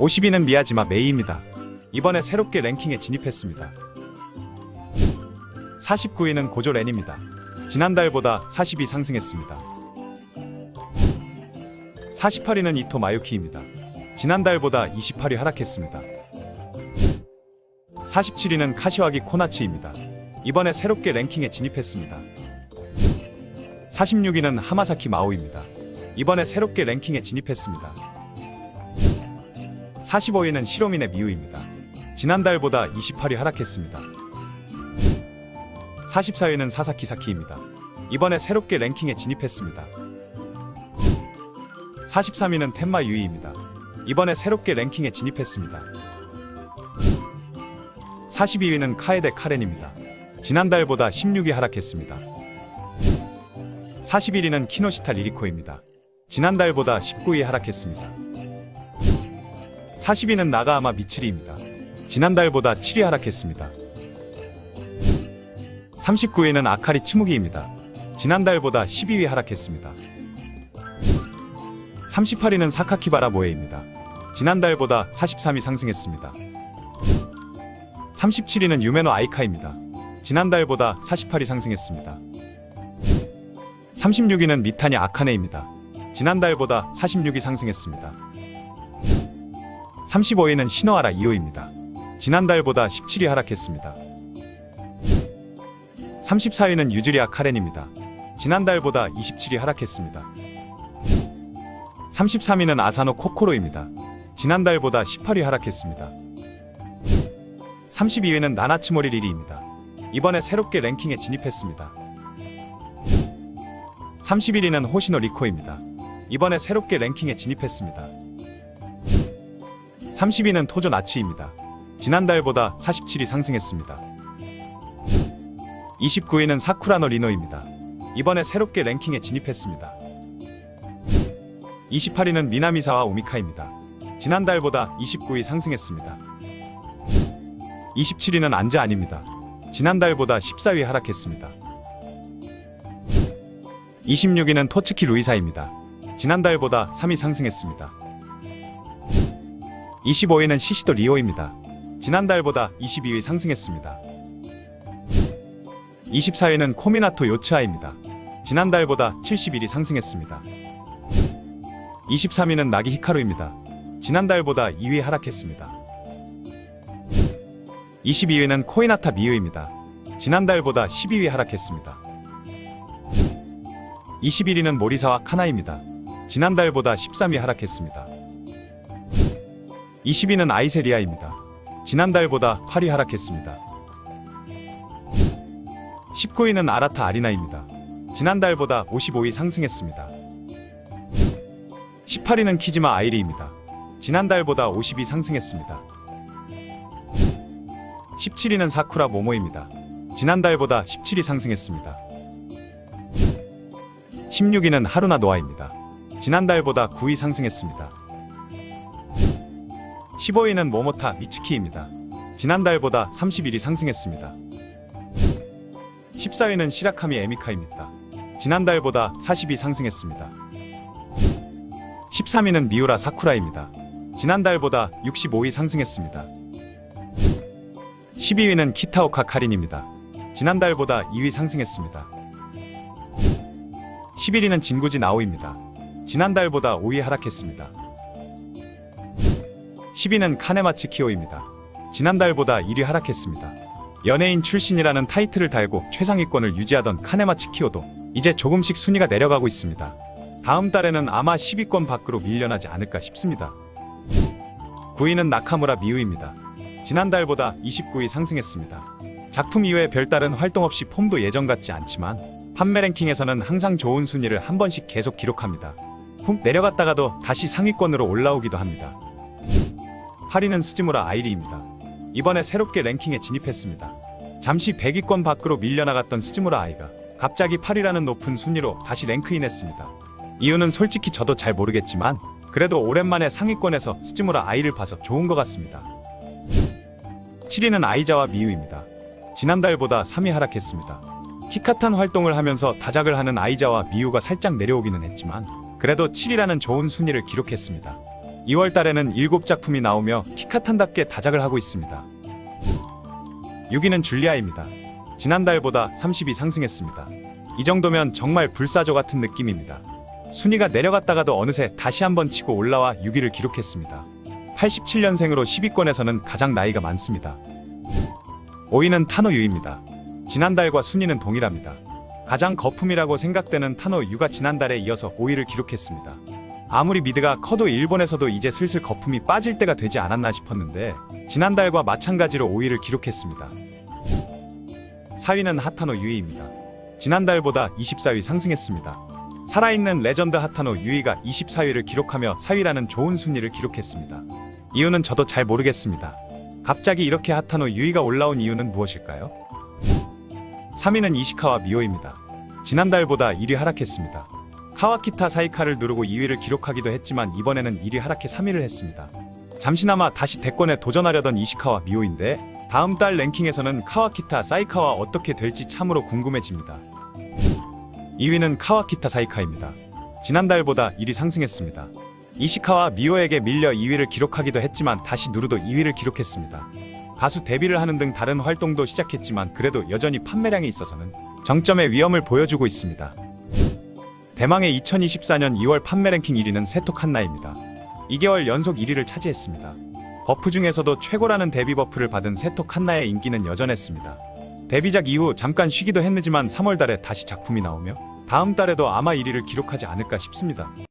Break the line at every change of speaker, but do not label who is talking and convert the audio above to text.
52는 미야지마 메이입니다. 이번에 새롭게 랭킹에 진입했습니다. 49위는 고조 렌입니다. 지난달보다 40위 상승했습니다. 48위는 이토 마유키입니다. 지난달보다 28위 하락했습니다. 47위는 카시와기 코나치입니다. 이번에 새롭게 랭킹에 진입했습니다. 46위는 하마사키 마오입니다. 이번에 새롭게 랭킹에 진입했습니다. 45위는 시로미네 미우입니다. 지난달보다 28위 하락했습니다. 44위는 사사키 사키입니다. 이번에 새롭게 랭킹에 진입했습니다. 43위는 텐마 유이입니다. 이번에 새롭게 랭킹에 진입했습니다. 42위는 카에데 카렌입니다. 지난달보다 16위 하락했습니다. 41위는 키노시타 리리코입니다. 지난달보다 19위 하락했습니다. 40위는 나가아마 미츠리입니다. 지난달보다 7위 하락했습니다. 39위는 아카리 츠무기입니다. 지난달보다 12위 하락했습니다. 38위는 사카키바라 모에입니다. 지난달보다 43위 상승했습니다. 37위는 유메노 아이카입니다. 지난달보다 48위 상승했습니다. 36위는 미타니 아카네입니다. 지난달보다 46위 상승했습니다. 35위는 시노하라 이오입니다. 지난달보다 17위 하락했습니다. 34위는 유즈리아 카렌입니다. 지난달보다 27위 하락했습니다. 33위는 아사노 코코로입니다. 지난달보다 18위 하락했습니다. 32위는 나나츠모리 리리입니다. 이번에 새롭게 랭킹에 진입했습니다. 31위는 호시노 리코입니다. 이번에 새롭게 랭킹에 진입했습니다. 30위는 토조 나치입니다. 지난달보다 47위 상승했습니다. 29위는 사쿠라노 리노입니다. 이번에 새롭게 랭킹에 진입했습니다. 28위는 미나미사와 오미카입니다. 지난달보다 29위 상승했습니다. 27위는 안자 아닙니다. 지난달보다 14위 하락했습니다. 26위는 토츠키 루이사입니다. 지난달보다 3위 상승했습니다. 25위는 시시도 리오입니다. 지난달보다 22위 상승했습니다. 24위는 코미나토 요츠아입니다. 지난달보다 71위 상승했습니다. 23위는 나기 히카루입니다. 지난달보다 2위 하락했습니다. 22위는 코이나타 미유입니다. 지난달보다 12위 하락했습니다. 21위는 모리사와 카나입니다. 지난달보다 13위 하락했습니다. 20위는 아이세리아입니다. 지난달보다 8위 하락했습니다. 19위는 아라타 아리나입니다. 지난달보다 55위 상승했습니다. 18위는 키지마 아이리입니다. 지난달보다 50위 상승했습니다. 17위는 사쿠라 모모입니다. 지난달보다 17위 상승했습니다. 16위는 하루나 노아입니다. 지난달보다 9위 상승했습니다. 15위는 모모타 미츠키입니다. 지난달보다 31위 상승했습니다. 14위는 시라카미 에미카입니다. 지난달보다 40위 상승했습니다. 13위는 미우라 사쿠라입니다. 지난달보다 65위 상승했습니다. 12위는 키타오카 카린입니다. 지난달보다 2위 상승했습니다. 11위는 진구지 나오입니다. 지난달보다 5위 하락했습니다. 10위는 카네마츠 키오입니다. 지난달보다 1위 하락했습니다. 연예인 출신이라는 타이틀을 달고 최상위권을 유지하던 카네마츠 키오도 이제 조금씩 순위가 내려가고 있습니다. 다음 달에는 아마 10위권 밖으로 밀려나지 않을까 싶습니다. 9위는 나카무라 미우입니다. 지난달보다 29위 상승했습니다. 작품 이외에 별다른 활동 없이 폼도 예전 같지 않지만 판매 랭킹에서는 항상 좋은 순위를 한 번씩 계속 기록합니다. 훅 내려갔다가도 다시 상위권으로 올라오기도 합니다. 8위는 스즈무라 아이리입니다. 이번에 새롭게 랭킹에 진입했습니다. 잠시 100위권 밖으로 밀려나갔던 스즈무라 아이가 갑자기 8위라는 높은 순위로 다시 랭크인했습니다. 이유는 솔직히 저도 잘 모르겠지만 그래도 오랜만에 상위권에서 스즈무라 아이를 봐서 좋은 것 같습니다. 7위는 아이자와 미유입니다. 지난달보다 3위 하락했습니다. 히카탄 활동을 하면서 다작을 하는 아이자와 미유가 살짝 내려오기는 했지만 그래도 7위라는 좋은 순위를 기록했습니다. 2월 달에는 7작품이 나오며 키카탄답게 다작을 하고 있습니다. 6위는 줄리아입니다. 지난달보다 30위 상승했습니다. 이 정도면 정말 불사조 같은 느낌입니다. 순위가 내려갔다가도 어느새 다시 한번 치고 올라와 6위를 기록했습니다. 87년생으로 10위권에서는 가장 나이가 많습니다. 5위는 타노유입니다. 지난달과 순위는 동일합니다. 가장 거품이라고 생각되는 타노유가 지난달에 이어서 5위를 기록했습니다. 아무리 미드가 커도 일본에서도 이제 슬슬 거품이 빠질 때가 되지 않았나 싶었는데 지난달과 마찬가지로 5위를 기록했습니다. 4위는 하타노 유이입니다. 지난달보다 24위 상승했습니다. 살아있는 레전드 하타노 유이가 24위를 기록하며 4위라는 좋은 순위를 기록했습니다. 이유는 저도 잘 모르겠습니다. 갑자기 이렇게 하타노 유이가 올라온 이유는 무엇일까요? 3위는 이시카와 미오입니다. 지난달보다 1위 하락했습니다. 카와키타 사이카를 누르고 2위를 기록하기도 했지만 이번에는 1위 하락해 3위를 했습니다. 잠시나마 다시 대권에 도전하려던 이시카와 미오인데 다음 달 랭킹에서는 카와키타 사이카와 어떻게 될지 참으로 궁금해집니다. 2위는 카와키타 사이카입니다. 지난달보다 1위 상승했습니다. 이시카와 미오에게 밀려 2위를 기록하기도 했지만 다시 누르도 2위를 기록했습니다. 가수 데뷔를 하는 등 다른 활동도 시작했지만 그래도 여전히 판매량에 있어서는 정점의 위험을 보여주고 있습니다. 대망의 2024년 2월 판매 랭킹 1위는 세토 칸나입니다. 2개월 연속 1위를 차지했습니다. 버프 중에서도 최고라는 데뷔 버프를 받은 세토 칸나의 인기는 여전했습니다. 데뷔작 이후 잠깐 쉬기도 했지만 3월 달에 다시 작품이 나오며 다음 달에도 아마 1위를 기록하지 않을까 싶습니다.